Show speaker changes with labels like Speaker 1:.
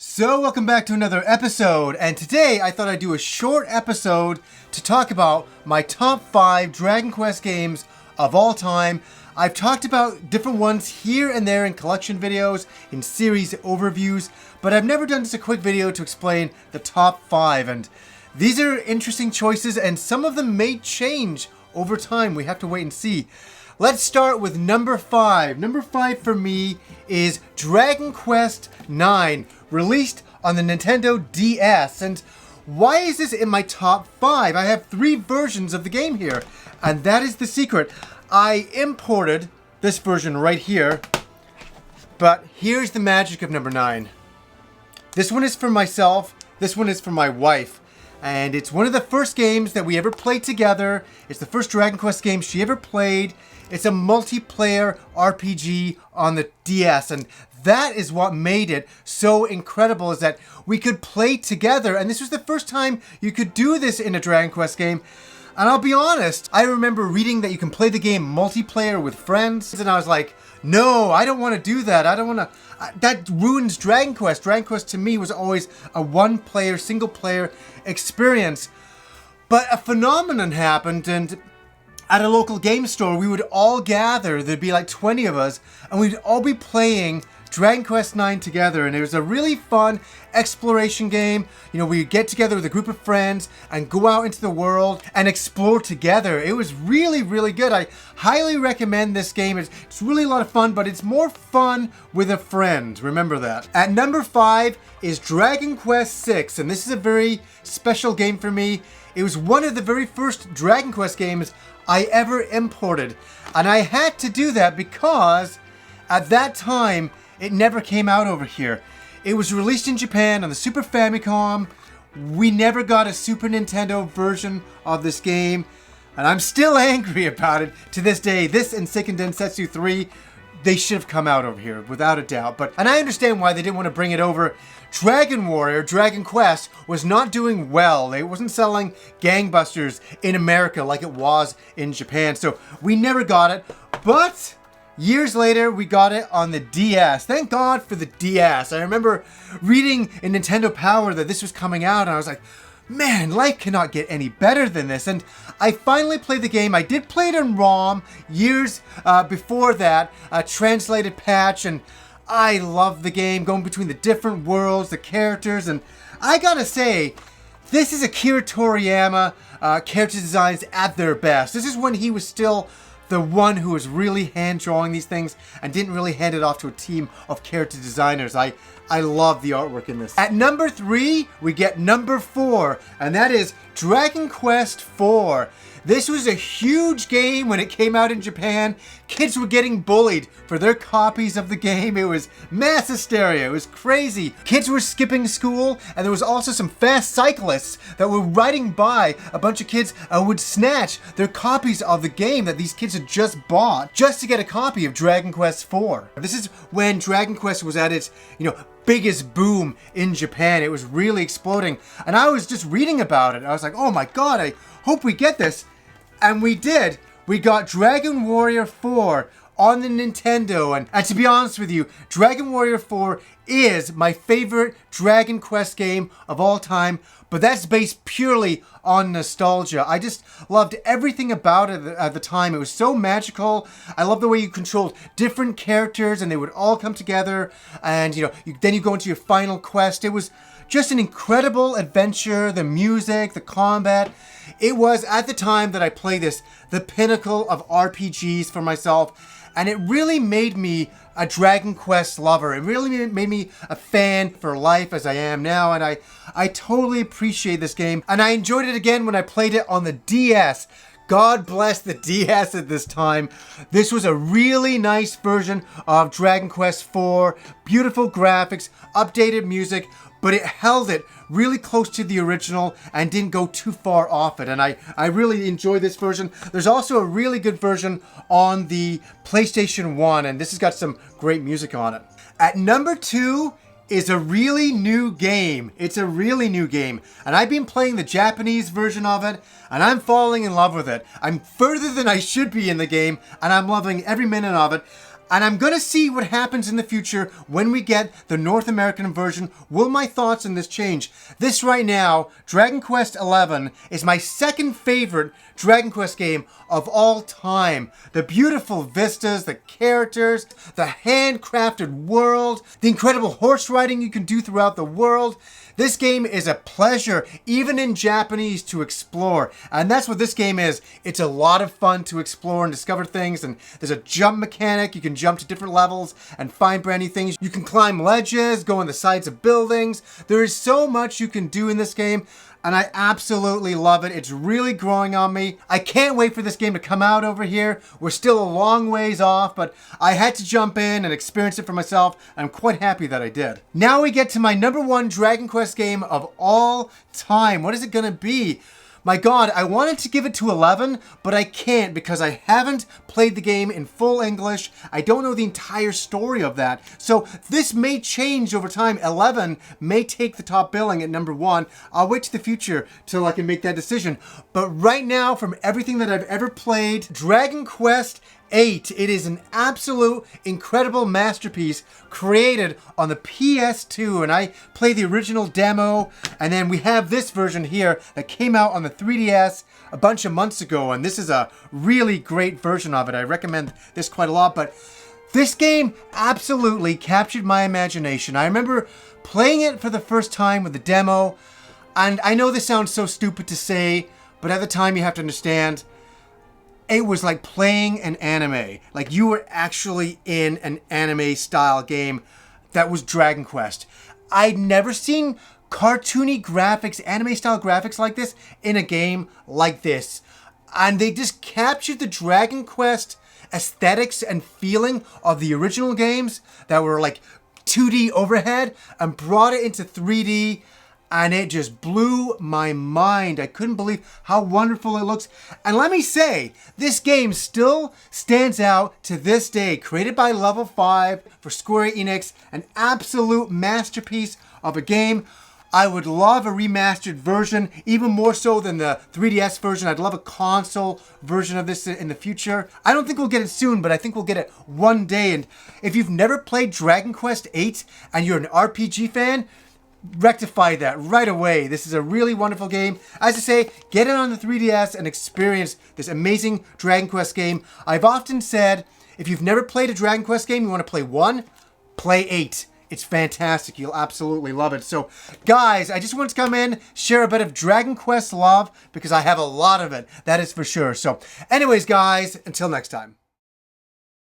Speaker 1: So welcome back to another episode, and today I thought I'd do a short episode to talk about my top 5 Dragon Quest games of all time. I've talked about different ones here and there in collection videos, in series overviews, but I've never done just a quick video to explain the top 5, and these are interesting choices, and some of them may change over time. We have to wait and see. Let's start with number 5. Number 5 for me is Dragon Quest IX, released on the Nintendo DS. And why is this in my top 5? I have 3 versions of the game here, and that is the secret. I imported this version right here, but here's the magic of number 9. This one is for myself, this one is for my wife. And it's one of the first games that we ever played together. It's the first Dragon Quest game she ever played. It's a multiplayer RPG on the DS, and that is what made it so incredible, is that we could play together, and this was the first time you could do this in a Dragon Quest game. And I'll be honest, I remember reading that you can play the game multiplayer with friends, and I was like, no, I don't want to do that. I don't want to. That ruins Dragon Quest. Dragon Quest to me was always a one-player, single-player experience. But a phenomenon happened, and at a local game store, we would all gather. There'd be like 20 of us, and we'd all be playing Dragon Quest IX together, and it was a really fun exploration game. You know, we'd get together with a group of friends and go out into the world and explore together. It was really, really good. I highly recommend this game. It's really a lot of fun, but it's more fun with a friend. Remember that. At number 5 is Dragon Quest VI, and this is a very special game for me. It was one of the very first Dragon Quest games I ever imported, and I had to do that because at that time it never came out over here. It was released in Japan on the Super Famicom. We never got a Super Nintendo version of this game, and I'm still angry about it to this day. This and Seiken Densetsu 3, they should have come out over here, without a doubt. And I understand why they didn't want to bring it over. Dragon Warrior, Dragon Quest, was not doing well. It wasn't selling gangbusters in America like it was in Japan, so we never got it. But years later, we got it on the DS. Thank God for the DS. I remember reading in Nintendo Power that this was coming out, and I was like, man, life cannot get any better than this. And I finally played the game. I did play it in ROM years before that, a translated patch, and I love the game, going between the different worlds, the characters, and I gotta say, this is Akira Toriyama character designs at their best. This is when he was still the one who was really hand-drawing these things and didn't really hand it off to a team of character designers. I love the artwork in this. At number 3, we get number 4, and that is Dragon Quest IV. This was a huge game when it came out in Japan. Kids were getting bullied for their copies of the game. It was mass hysteria. It was crazy. Kids were skipping school, and there was also some fast cyclists that were riding by a bunch of kids and would snatch their copies of the game that these kids had just bought just to get a copy of Dragon Quest IV. This is when Dragon Quest was at its, biggest boom in Japan. It was really exploding, and I was just reading about it. I was like, oh my god, I hope we get this. And we did. We got Dragon Warrior 4 on the Nintendo, and to be honest with you, Dragon Warrior 4 is my favorite Dragon Quest game of all time, but that's based purely on nostalgia. I just loved everything about it at the time. It was so magical. I love the way you controlled different characters, and they would all come together, and then you go into your final quest. It was just an incredible adventure. The music, the combat. It was, at the time that I played this, the pinnacle of RPGs for myself, and it really made me a Dragon Quest lover. It really made me a fan for life as I am now, and I totally appreciate this game, and I enjoyed it again when I played it on the DS. God bless the DS at this time. This was a really nice version of Dragon Quest IV. Beautiful graphics, updated music, but it held it really close to the original and didn't go too far off it. And I really enjoy this version. There's also a really good version on the PlayStation 1, and this has got some great music on it. At number 2 is a really new game. It's a really new game, and I've been playing the Japanese version of it, and I'm falling in love with it. I'm further than I should be in the game, and I'm loving every minute of it. And I'm gonna see what happens in the future when we get the North American version. Will my thoughts on this change? This right now, Dragon Quest XI, is my second favorite Dragon Quest game of all time. The beautiful vistas, the characters, the handcrafted world, the incredible horse riding you can do throughout the world. This game is a pleasure, even in Japanese, to explore. And that's what this game is. It's a lot of fun to explore and discover things. And there's a jump mechanic. You can jump to different levels and find brand new things. You can climb ledges, go on the sides of buildings. There is so much you can do in this game. And I absolutely love it. It's really growing on me. I can't wait for this game to come out over here. We're still a long ways off, but I had to jump in and experience it for myself. I'm quite happy that I did. Now we get to my #1 Dragon Quest game of all time. What is it gonna be? My God, I wanted to give it to 11, but I can't because I haven't played the game in full English. I don't know the entire story of that. So this may change over time. 11 may take the top billing at #1. I'll wait to the future till I can make that decision. But right now, from everything that I've ever played, Dragon Quest 8. It is an absolute incredible masterpiece created on the PS2, and I played the original demo, and then we have this version here that came out on the 3DS a bunch of months ago, and this is a really great version of it. I recommend this quite a lot, but this game absolutely captured my imagination. I remember playing it for the first time with the demo, and I know this sounds so stupid to say, but at the time you have to understand, it was like playing an anime. Like you were actually in an anime style game that was Dragon Quest. I'd never seen cartoony graphics, anime style graphics like this in a game like this. And they just captured the Dragon Quest aesthetics and feeling of the original games that were like 2D overhead and brought it into 3D. And it just blew my mind. I couldn't believe how wonderful it looks. And let me say, this game still stands out to this day. Created by Level 5 for Square Enix. An absolute masterpiece of a game. I would love a remastered version, even more so than the 3DS version. I'd love a console version of this in the future. I don't think we'll get it soon, but I think we'll get it one day. And if you've never played Dragon Quest 8 and you're an RPG fan, rectify that right away. This is a really wonderful game. As I say, get it on the 3DS and experience this amazing Dragon Quest game. I've often said, if you've never played a Dragon Quest game, you want to play 1, play 8. It's fantastic. You'll absolutely love it. So, guys, I just wanted to come in, share a bit of Dragon Quest love, because I have a lot of it. That is for sure. So, anyways, guys, until next time.